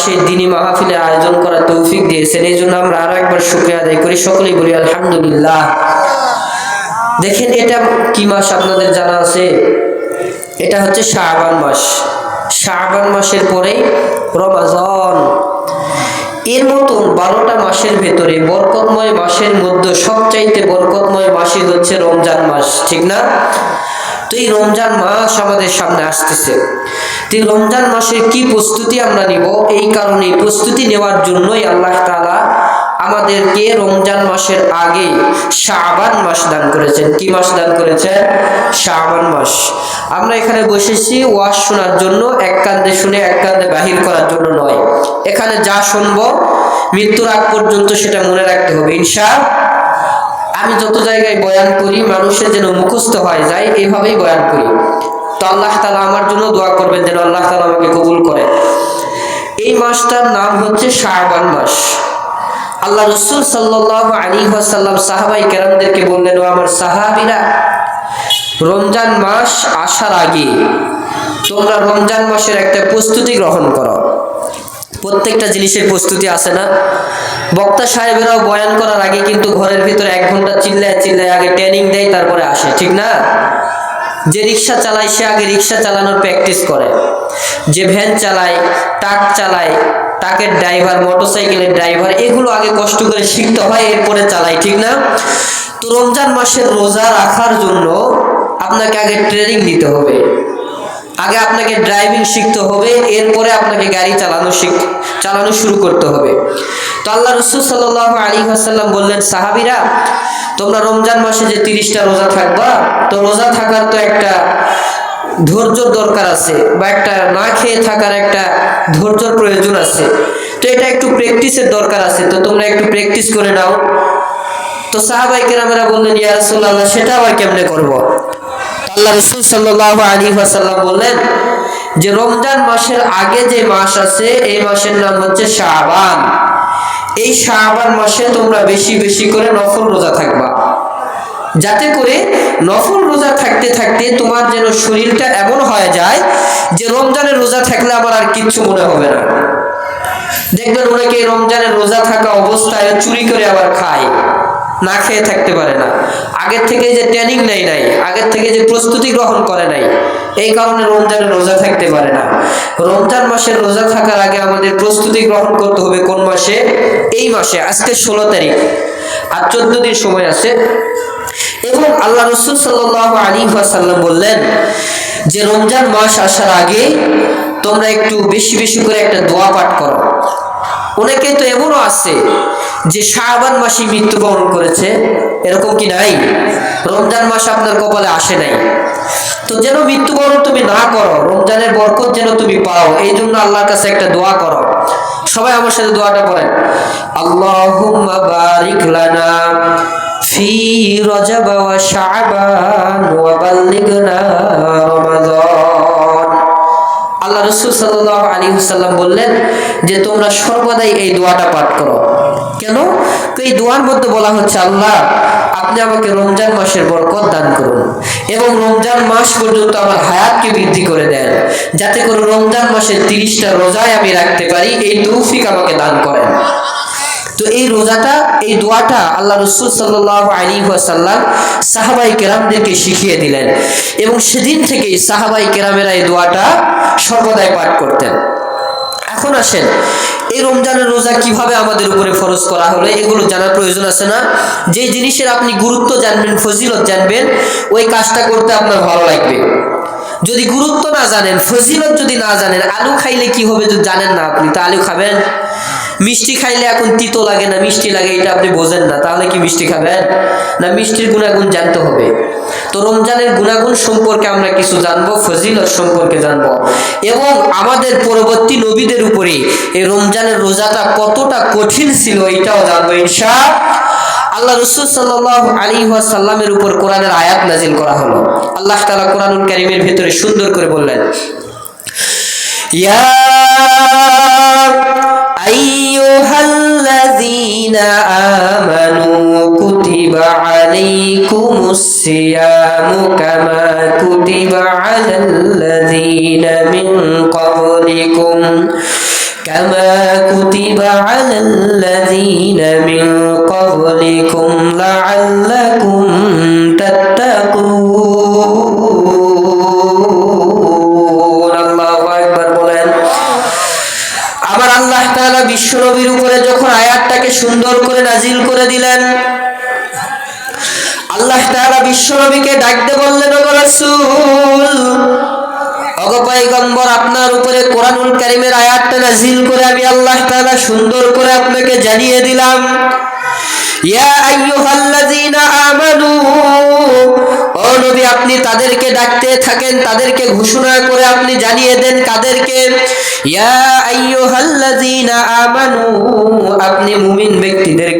মাসে দ্বীনি মাহফিলের আয়োজন করার তৌফিক দিয়েছেন, এই জন্য আমরা আরো একবার শুকরিয়া আদায় করি। সকলেই বলি আলহামদুলিল্লাহ। দেখেন এটা কি মাস আপনাদের জানা আছে? এটা হচ্ছে শাবান মাস। শাবান মাসের পরেই রমাজান। এর মতন 12টা মাসের ভেতরে বরকতময় মাসের মধ্যে সবচাইতে বরকতময় মাসই হচ্ছে রমজান মাস, ঠিক না? তো এই রমজান মাস আমাদের সামনে আসতেছে। তো এই রমজান মাসের কি প্রস্তুতি আমরা নিব, এই কারণে প্রস্তুতি নেওয়ার জন্যই আল্লাহ তাআলা আমাদেরকে রমজান মাসের আগে শাবান মাস দান করেছেন। কি মাস দান করেছেন? শাবান মাস। আমরা এখানে বসেছি ওয়াজ শোনার জন্য, এক কান্দে শুনে এক কান্দে বাহির করার জন্য নয়। এখানে যা শুনবো মৃত্যুর আগ পর্যন্ত সেটা মনে রাখতে হবে ইনশাআল্লাহ। আমি যত জায়গায় বয়ান করি মানুষের যেন মুখস্থ হয়ে যায়, এইভাবেই বয়ান করি। তো আল্লাহ তাআলা আমার জন্য দোয়া করবেন যেন আল্লাহ তাআলা আমাকে কবুল করে। এই মাসটার নাম হচ্ছে শাবান মাস। আল্লাহ রাসূল সাল্লাল্লাহু আলাইহি ওয়াসাল্লাম সাহাবায়ে কেরামদেরকে বললেন, ও আমার সাহাবীরা, রমজান মাস আসার আগে তোমরা রমজান মাসের একটা প্রস্তুতি গ্রহণ করো। প্রত্যেকটা জিনিসের প্রস্তুতি আছে না? বক্তা সাহেবেরাও বয়ান করার আগে কিন্তু ঘরের ভিতরে 1 ঘন্টা চিল্লায় চিল্লায় আগে ট্রেনিং দেয়, তারপরে আসে, ঠিক না? যে রিক্সা চালায় সে আগে রিক্সা চালানোর প্র্যাকটিস করে, যে ভ্যান চালায়, ট্রাক চালায়, ট্রাকের ড্রাইভার, মোটরসাইকেলের ড্রাইভার, এগুলো আগে কষ্ট করে শিখতে হয়, এরপরে চালায়, ঠিক না? তো রমজান মাসের রোজা রাখার জন্য আপনাকে আগে ট্রেনিং নিতে হবে, আগে আপনাকে ড্রাইভিং শিখতে হবে, এরপরে আপনাকে গাড়ি চালানো শুরু করতে হবে। তো আল্লাহ রাসূল সাল্লাল্লাহু আলাইহি ওয়াসাল্লাম বললেন, সাহাবীরা, তোমরা রমজান মাসে যে 30টা রোজা থাকবা, তো রোজা থাকার তো একটা ধৈর্যর দরকার আছে, বা একটা না খেয়ে থাকার একটা ধৈর্যর প্রয়োজন আছে। তো এটা একটু প্র্যাকটিসের দরকার আছে, তো তোমরা একটু প্র্যাকটিস করে নাও। তো সাহাবায়ে কেরামেরা বললেন, ইয়া রাসূলুল্লাহ, সেটা আবার কেমনে করব? আল্লাহ রাসূল সাল্লাল্লাহু আলাইহি ওয়াসাল্লাম বললেন যে রমজান মাসের আগে যে মাস আছে এই মাসের নাম হচ্ছে শাবান। এই শাবান মাসে তোমরা বেশি বেশি করে নফল রোজা থাকবা, যাতে করে নফল রোজা থাকতে থাকতে তোমার যেন শরীরটা এমন হয়ে যায় যে রমজানের রোজা থাকলে আমার আর কিচ্ছু মনে হবে না। দেখবেন অনেকে রমজানের রোজা থাকা অবস্থায় চুরি করে আবার খায়, না খেয়ে থাকতে পারে না। আগের থেকে যে ট্রেনিং নেয় নাই, আগের থেকে যে প্রস্তুতি গ্রহণ করে নাই, এই কারণে রমজানের রোজা থাকতে পারে না। রমজান মাসের রোজা থাকার আগে আমাদের প্রস্তুতি গ্রহণ করতে হবে। কোন মাসে? এই মাসে। আজকে 16 তারিখ, আর 14 দিন সময় আছে। এবং আল্লাহ রাসূল সাল্লাল্লাহু আলাইহি ওয়াসাল্লাম বললেন যে রমজান মাস আসার আগে তোমরা একটু বেশি বেশি করে একটা দোয়া পাঠ করো। অনেকে তো এমনও আছে যে শাবান মাসে মৃত্যুবরণ করেছে, এরকম কি নাই? রমজান মাস আপনার কপালে আসে নাই, তো যেন মৃত্যুবরণ তুমি না করো, রমজানের বরকত যেন তুমি পাও, এই জন্য আল্লাহর কাছে একটা দোয়া করো। সবাই আমার সাথে দোয়াটা পড়েন, আল্লাহুম্মা বারিক লানা ফি রজব ওয়া শাবান ওয়া বাল্লিগনা রমাদান। আল্লাহ রাসূল সাল্লাল্লাহু আলাইহি ওয়াসাল্লাম বললেন যে তোমরা সর্বদাই এই দোয়াটা পাঠ করো। কেন? এই দোয়ার মধ্যে বলা হচ্ছে, আল্লাহ, আপনি আমাকে রমজান মাসের বরকত দান করুন এবং রমজান মাস পর্যন্ত আমার হায়াতকে বৃদ্ধি করে দেন, যাতে করে রমজান মাসের 30টা রোজায় আমি রাখতে পারি, এই তৌফিক আমাকে দান করেন। তো এই রোজাটা, এই দোয়াটা আল্লাহ রাসূল সাল্লাল্লাহু আলাইহি ওয়াসাল্লাম সাহাবায়ে কেরামদেরকে শিখিয়ে দিলেন, এবং সেদিন থেকেই সাহাবায়ে কেরামেরা এই দোয়াটা সর্বদাই পাঠ করতেন। এখন আসেন, এই রমজানের রোজা কিভাবে আমাদের উপরে ফরজ করা হলো, এগুলো জানার প্রয়োজন আছে না? যে জিনিসের আপনি গুরুত্ব জানবেন, ফজিলত জানবেন, ওই কাজটা করতে আপনার ভালো লাগবে। যদি গুরুত্ব না জানেন, ফজিলত যদি না জানেন, আলু খাইলে কি হবে যদি জানেন না, আপনি তা আলু খাবেন? মিষ্টি খাইলে এখন তিতো লাগে না মিষ্টি লাগে, এটা আপনি বোঝেন না, তাহলে কি মিষ্টি খাবেন? না, মিষ্টির গুণাগুণ জানতে হবে। তো রমজানের গুণাগুণ সম্পর্কে আমরা কিছু জানবো, ফজিলত সম্পর্কে জানবো, এবং আমাদের পরবর্তী নবীদের উপরে এই রমজানের রোজাটা কতটা কঠিন ছিল এটাও জানবো ইনশাআল্লাহ। আল্লাহ রাসূল সাল্লাল্লাহু আলাইহি ওয়াসাল্লামের উপর কোরআনের আয়াত নাযিল করা হলো। আল্লাহ তাআলা কোরআনুল কারীমের ভিতরে সুন্দর করে বললেন, ইয়া আইয়ুহাল্লাযীনা আমানু কুতিবা আলাইকুমুস সিয়ামু কামা কুতিবা আলাল্লাযীনা মিন ক্বাবলিকুম কামা কুতিবা আলাল্লাযীনা মিন ক্বাবলিকুম লাআল্লাকুম তাত্তাকুন। আল্লাহু আকবার বলেন। আবার আল্লাহ তাআলা বিশ্ব নবীর উপরে যখন আয়াতটাকে সুন্দর করে নাজিল করে দিলেন, আল্লাহ তাআলা বিশ্ব নবীকে ডাকতে বললেন, ওগো রাসূল, ওগো পয়গম্বর, আপনার উপরে কোরআনুল কারীমের আয়াতটা নাজিল করে আমি আল্লাহ তাআলা সুন্দর করে আপনাকে জানিয়ে দিলাম, ইয়া আইয়ুহাল্লাযীনা আমানু, ও নবী আপনি তাদেরকে ডাকতে থাকেন, তাদেরকে ঘোষণা করে আপনি জানিয়ে দেন, কাদেরকে? ইয়া আইয়ুহাল্লাযীনা আমানু, আপনি মুমিন ব্যক্তিদেরকে